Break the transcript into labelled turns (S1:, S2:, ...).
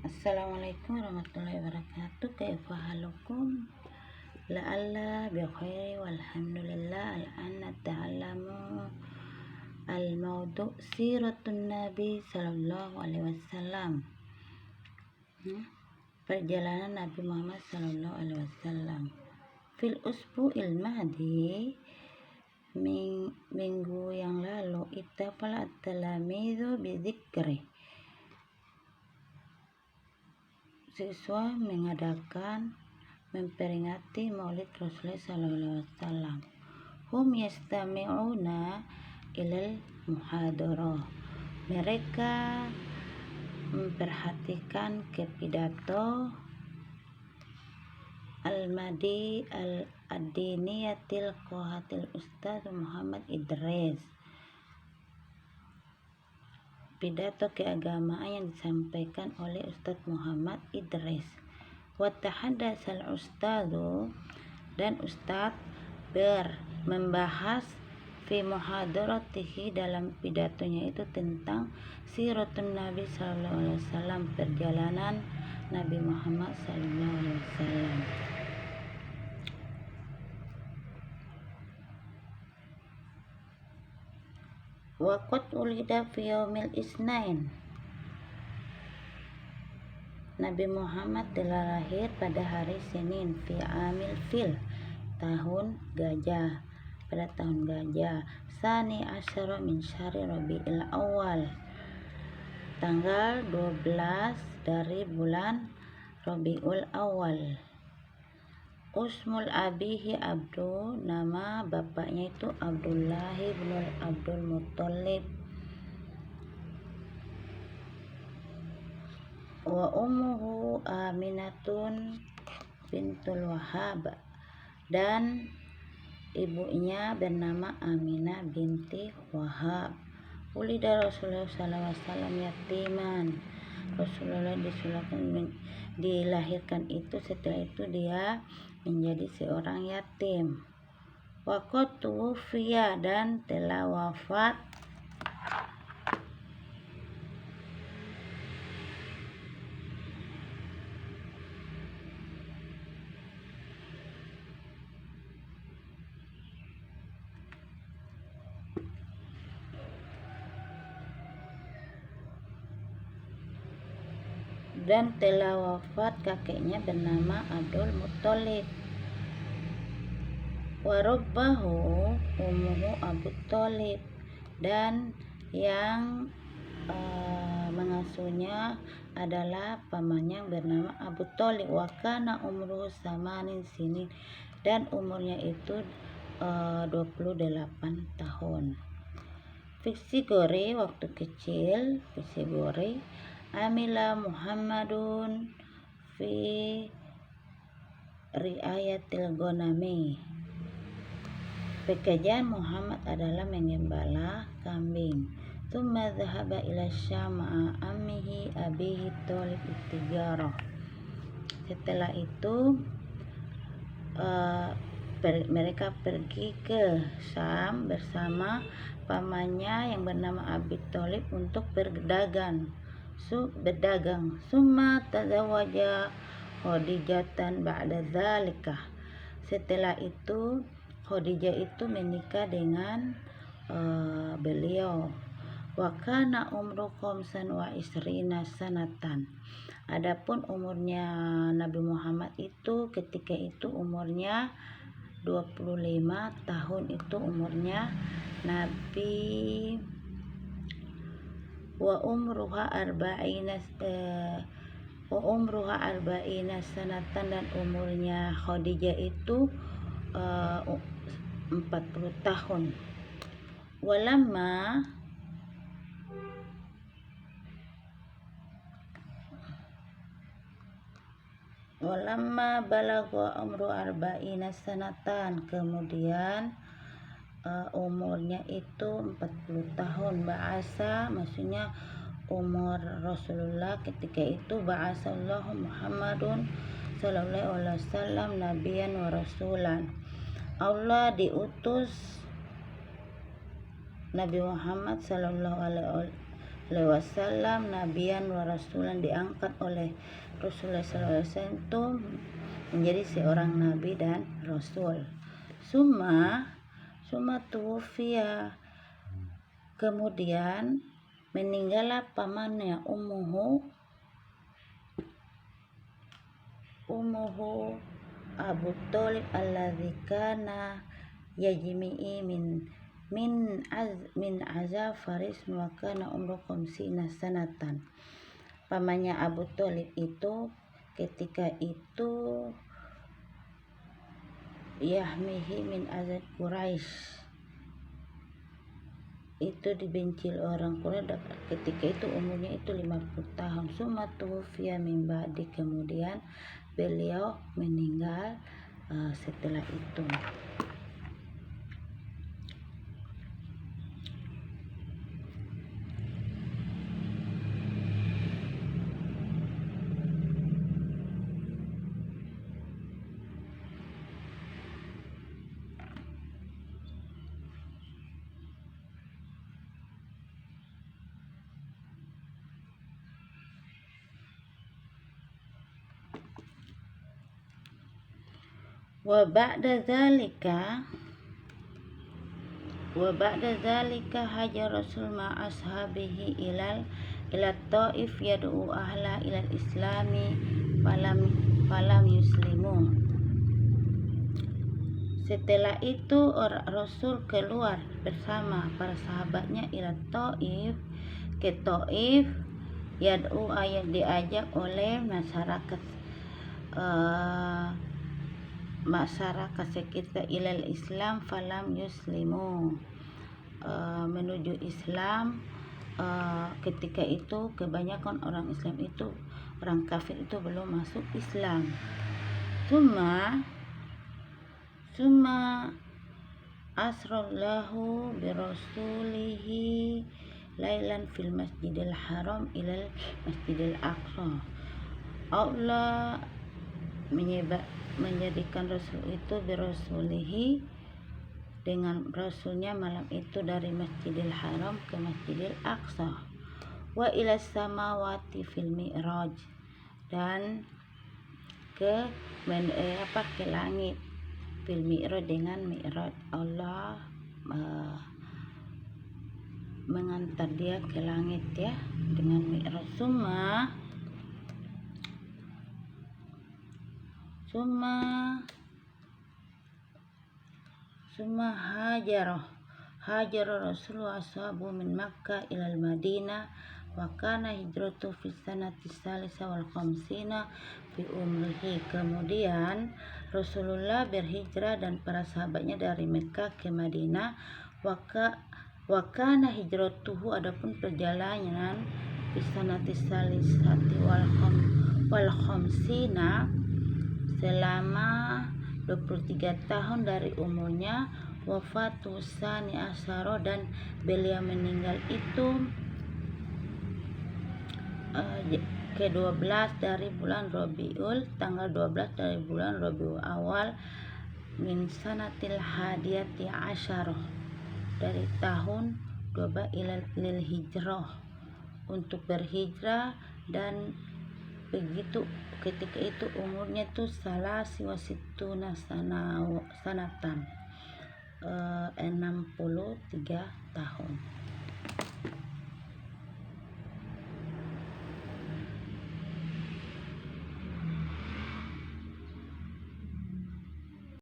S1: Assalamualaikum warahmatullahi wabarakatuh. Kaifa halukum? La'alla bi khairi walhamdulillah. Al-an nata'allamu al-maudu' siratun nabi sallallahu alaihi wasallam. Perjalanan Nabi Muhammad sallallahu alaihi wasallam. Fil usbu'il madi, minggu yang lalu, ittafala at-talamizu bi dzikri. Siswa mengadakan memperingati Maulid Rasulullah sallallahu alaihi wasallam. Hum yastami'una ilal muhadarah. Mereka memperhatikan ke pidato al-madi al-adiniyatil qahatil Ustaz Muhammad Idris. Pidato keagamaan yang disampaikan oleh Ustaz Muhammad Idris. Wa tahaddasal ustadzu, dan Ustaz membahas fi muhadaratihi, dalam pidatonya itu tentang siratun Nabi sallallahu alaihi wasallam, perjalanan Nabi Muhammad sallallahu alaihi wasallam. Wa qad ulida fi yaumil isnain. Nabi Muhammad telah lahir pada hari Senin, fi amil fil, tahun gajah, pada tahun gajah. Sani asyara min syahri Rabiul Awal, tanggal 12 dari bulan Rabiul Awal. Usmul abihi Abdu, nama bapaknya itu Abdullah bin Abdul Muttalib. Wa ummuhu Aminatun bintul Wahab, dan ibunya bernama Aminah binti Wahab. Ulida Rasulullah sallallahu alaihi wasallam yatiman. Rasulullah dilahirkan itu, setelah itu dia menjadi seorang yatim. Wa qad tuwfiya, dan telah wafat kakeknya bernama Abdul Muttalib. Wa rabbahu ummuhu Abu Thalib, dan yang mengasuhnya adalah pamannya bernama Abu Thalib. Wa kana umruhu samanin sinin, dan umurnya itu 28 tahun. Fiksi gore, waktu kecil, fiksi gore. Amila Muhammadun fi riayatil ghanami. Pekerjaan Muhammad adalah menggembala kambing. Tsumma dhahaba ila Syam ma'a ammihi abihi Thalib ittijarah. Setelah itu mereka pergi ke Syam bersama pamannya yang bernama Abi Thalib untuk berdagang. Summa tazawaja Khadijatan ba'da dzalika. Setelah itu Khadijah itu menikah dengan beliau. Wa kana umru khamsan wa isrina sanatan. Adapun umurnya Nabi Muhammad itu ketika itu umurnya 25 tahun, itu umurnya Nabi. Wa umruha arba'ina sanatan, dan umurnya Khadijah itu 40 tahun. Walamma balagha umru arba'ina sanatan, kemudian umurnya itu 40 tahun. Ba'asa, maksudnya umur Rasulullah ketika itu, ba'asallahu Muhammadun sallallahu alaihi wasallam nabiyan wa rasulan. Allah diutus Nabi Muhammad sallallahu alaihi alaihi wasallam nabiyan wa rasulan, diangkat oleh Rasulullah sallallahu alaihi wasallam itu menjadi seorang nabi dan rasul. Summa tuwfiya, kemudian meninggallah pamannya ummuhu Abu Thalib alladzi kana yajmi'i min azab faris wa kana umru khamsina sanatan. Pamannya Abu Thalib itu ketika itu yahmihi min azab Quraisy, itu dibenci orang Quraisy ketika itu umurnya itu 50 tahun. Summa tuwfiya min ba'di, kemudian beliau meninggal setelah itu. Wa ba'da zalika hajar Rasul ma ashabihi ila Taif yad'u ahla ila islami falam yuslimu. Setelah itu Rasul keluar bersama para sahabatnya ila Taif, ke Taif, yad'u, ayat diajak oleh masyarakat sekitar ilal Islam falam yuslimu, menuju Islam. Ketika itu kebanyakan orang Islam itu, orang kafir itu belum masuk Islam. Summa asrallahu birasulihi lailan fil masjidil haram ilal masjidil aqsa. Allah menjadikan Rasul itu birasulihi, dengan Rasulnya malam itu dari Masjidil Haram ke Masjidil Aqsa, wa ila samawati fil mi'raj, dan ke langit fil mi'raj, dengan mi'raj. Allah mengantar dia ke langit ya dengan mi'raj. Summa hajara Rasulullah ashabu min Makkah ilal Madinah wa kana hijratu fi sanati salisa wal khamsina fi umrihi. Kemudian Rasulullah berhijrah dan para sahabatnya dari Mekah ke Madinah. Wa kana hijratuhu, adapun perjalanan fi sanati salisati wal khamsina, selama 23 tahun dari umurnya. Wafatu sani asyara, dan beliau meninggal itu ke-12 dari bulan Rabiul, tanggal 12 dari bulan Rabiul Awal, min sanatil hadiyati asyarah, dari tahun 12 lil hijrah, untuk berhijrah. Dan begitu ketika itu umurnya tuh salasi wasituna sanatan, 63 tahun.